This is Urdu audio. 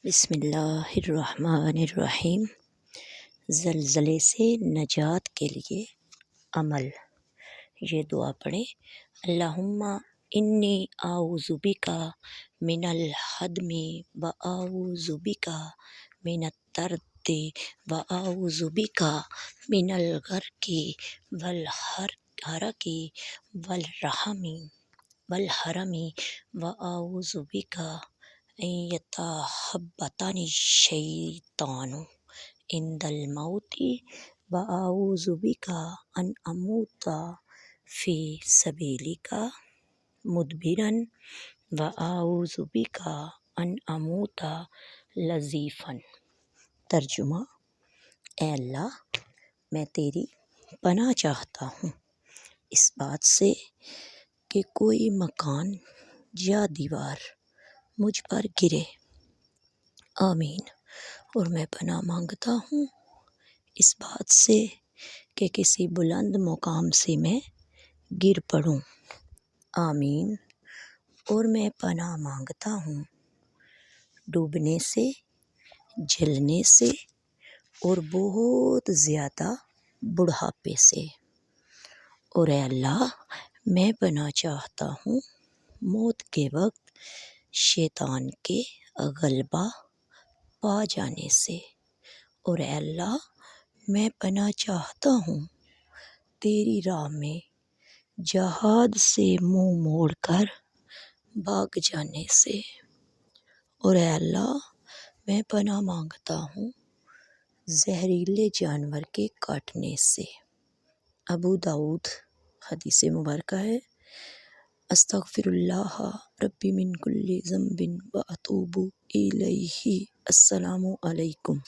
بسم اللہ الرحمن الرحیم۔ زلزلے سے نجات کے لیے عمل۔ یہ دعا پڑھیں: اللہم انی اعوذ بک من الہدم و اعوذ بک من الطرد و اعوذ بک من الغرق والحرق والحرم و اعوذ بک ان یتخبطنی الشیطان عند الموت و اعوذ بک ان اموت فی سبیلک مدبرا و اعوذ بک ان اموت لذیذا۔ ترجمہ: اے اللہ، میں تیری پناہ چاہتا ہوں اس بات سے کہ کوئی مکان یا دیوار مجھ پر گرے، آمین، اور میں پناہ مانگتا ہوں اس بات سے کہ کسی بلند مقام سے میں گر پڑوں، آمین، اور میں پناہ مانگتا ہوں ڈوبنے سے، جلنے سے اور بہت زیادہ بڑھاپے سے، اور اے اللہ، میں پناہ چاہتا ہوں موت کے وقت شیطان کے غلبہ پا جانے سے، اور اے اللہ، میں پناہ چاہتا ہوں تیری راہ میں جہاد سے منہ موڑ کر بھاگ جانے سے، اور اے اللہ، میں پناہ مانگتا ہوں زہریلے جانور کے کاٹنے سے۔ ابو داؤد حدیث مبارکہ ہے: استغفر اللہ ربی من کل ذنب و اتوب الیہ۔ السلام علیکم۔